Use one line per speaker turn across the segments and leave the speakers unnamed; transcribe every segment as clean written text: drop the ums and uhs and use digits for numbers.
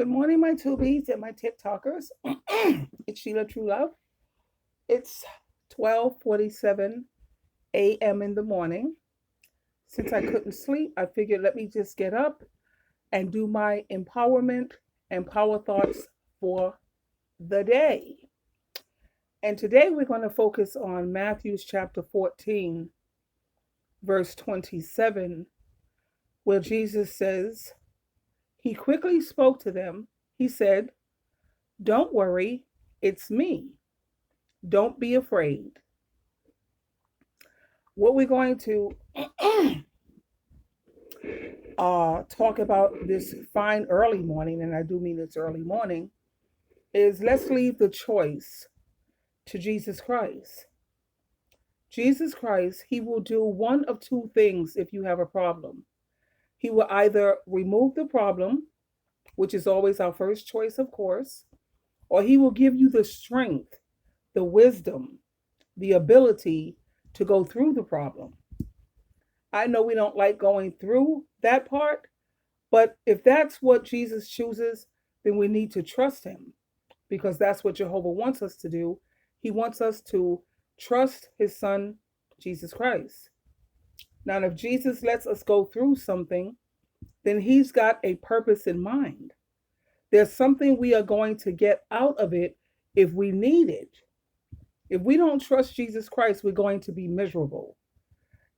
Good morning, my tubies and my TikTokers. It's Sheila True Love. It's 12:47 a.m. in the morning. Since I couldn't sleep, I figured let me just get up and do my empowerment and power thoughts for the day. And today we're going to focus on Matthew's chapter 14, verse 27, where Jesus says, He quickly spoke to them. He said, Don't worry, it's me. Don't be afraid. What we're going to talk about this fine early morning, and I do mean it's early morning, is let's leave the choice to Jesus Christ. Jesus Christ, He will do one of two things if you have a problem. He will either remove the problem, which is always our first choice, of course, or He will give you the strength, the wisdom, the ability to go through the problem. I know we don't like going through that part, but if that's what Jesus chooses, then we need to trust Him because that's what Jehovah wants us to do. He wants us to trust His Son, Jesus Christ. Now, if Jesus lets us go through something, then He's got a purpose in mind. There's something we are going to get out of it if we need it. If we don't trust Jesus Christ, we're going to be miserable.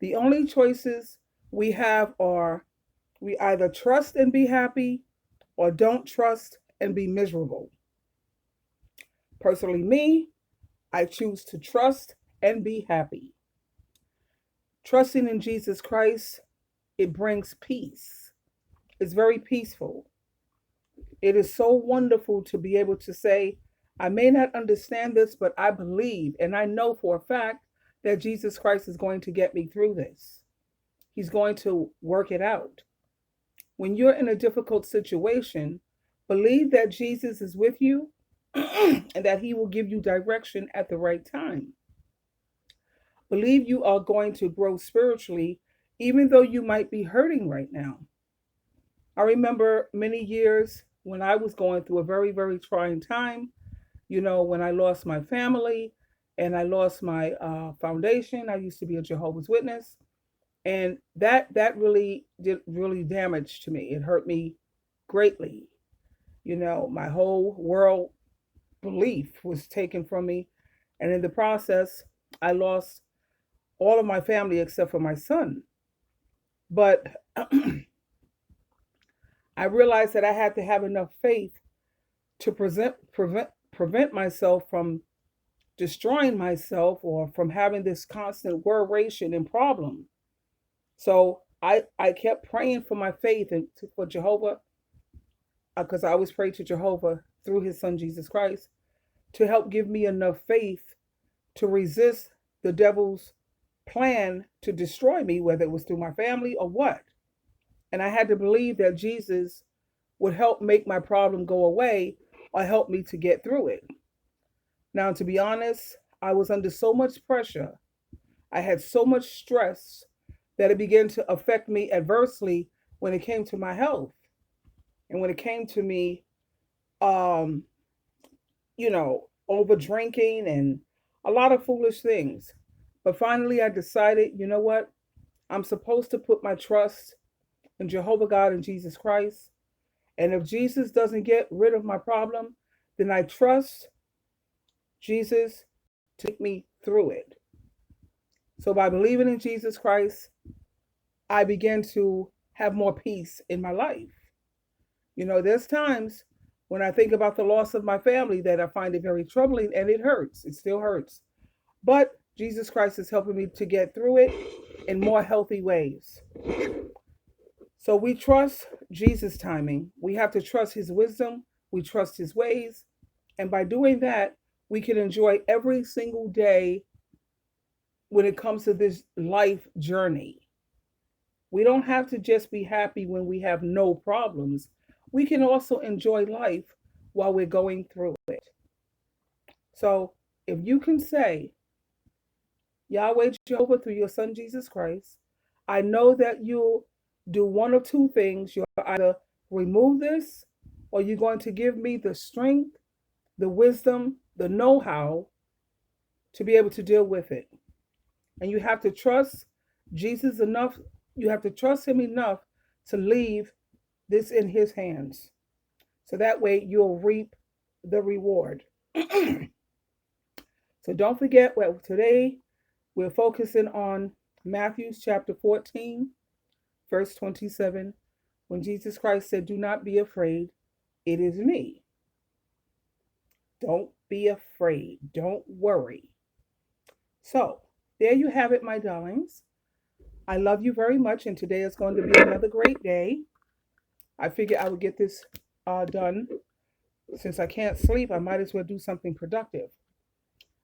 The only choices we have are we either trust and be happy or don't trust and be miserable. Personally, me, I choose to trust and be happy. Trusting in Jesus Christ, it brings peace. It's very peaceful. It is so wonderful to be able to say, I may not understand this, but I believe and I know for a fact that Jesus Christ is going to get me through this. He's going to work it out. When you're in a difficult situation, believe that Jesus is with you and that He will give you direction at the right time. Believe you are going to grow spiritually, even though you might be hurting right now. I remember many years when I was going through a very, very trying time, when I lost my family and I lost my foundation. I used to be a Jehovah's Witness. And that really did really damage to me. It hurt me greatly. My whole world belief was taken from me. And in the process, I lost all of my family except for my son. But I realized that I had to have enough faith to prevent myself from destroying myself or from having this constant worration and problem. So I kept praying for my faith and for Jehovah, because I always prayed to Jehovah through His Son Jesus Christ to help give me enough faith to resist the devil's plan to destroy me, whether it was through my family or what. And I had to believe that Jesus would help make my problem go away or help me to get through it. Now, to be honest, I was under so much pressure. I had so much stress that it began to affect me adversely when it came to my health and when it came to me, um, over drinking and a lot of foolish things. But finally, I decided, you know what? I'm supposed to put my trust in Jehovah God and Jesus Christ. And if Jesus doesn't get rid of my problem, then I trust Jesus to take me through it. So by believing in Jesus Christ, I began to have more peace in my life. There's times when I think about the loss of my family that I find it very troubling and it hurts. It still hurts. But Jesus Christ is helping me to get through it in more healthy ways. So we trust Jesus' timing. We have to trust His wisdom. We trust His ways. And by doing that, we can enjoy every single day when it comes to this life journey. We don't have to just be happy when we have no problems. We can also enjoy life while we're going through it. So if you can say, Yahweh Jehovah through your Son Jesus Christ, I know that you'll do one of two things. You'll either remove this or you're going to give me the strength, the wisdom, the know how to be able to deal with it. And you have to trust Jesus enough, you have to trust Him enough to leave this in His hands. So that way you'll reap the reward. So don't forget, well, today we're focusing on Matthew chapter 14, verse 27, when Jesus Christ said, "Do not be afraid, it is me." Don't be afraid. Don't worry. So, there you have it, my darlings. I love you very much, and today is going to be another great day. I figured I would get this done. Since I can't sleep, I might as well do something productive.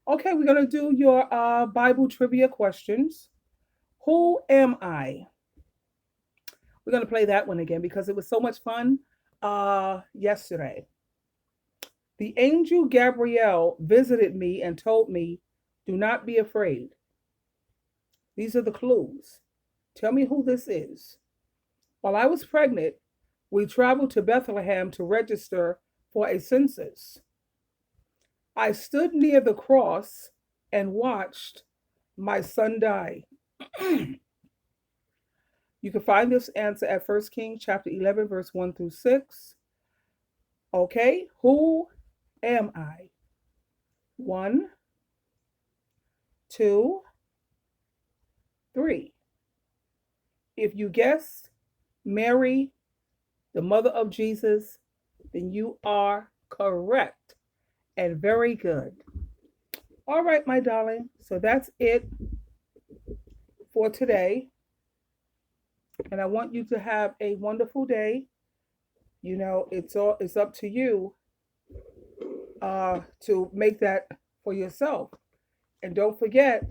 Okay, we're going to do your Bible trivia questions. Who am I? We're going to play that one again because it was so much fun yesterday. The angel Gabriel visited me and told me, "Do not be afraid." These are the clues. Tell me who this is. While I was pregnant, we traveled to Bethlehem to register for a census. I stood near the cross and watched my son die. You can find this answer at 1 Kings chapter 11, verse 1 through 6. Okay, who am I? 1, 2, 3. If you guessed Mary, the mother of Jesus, then you are correct and very good. All right, my darling. So that's it for today. And I want you to have a wonderful day. You know, it's up to you to make that for yourself. And don't forget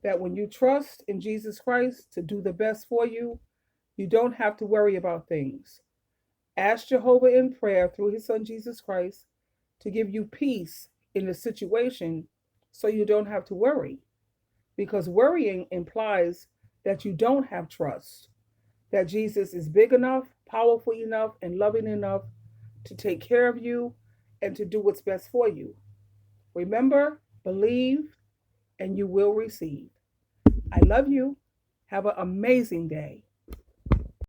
that when you trust in Jesus Christ to do the best for you, you don't have to worry about things. Ask Jehovah in prayer through His Son Jesus Christ to give you peace in the situation so you don't have to worry. Because worrying implies that you don't have trust, that Jesus is big enough, powerful enough, and loving enough to take care of you and to do what's best for you. Remember, believe, and you will receive. I love you. Have an amazing day.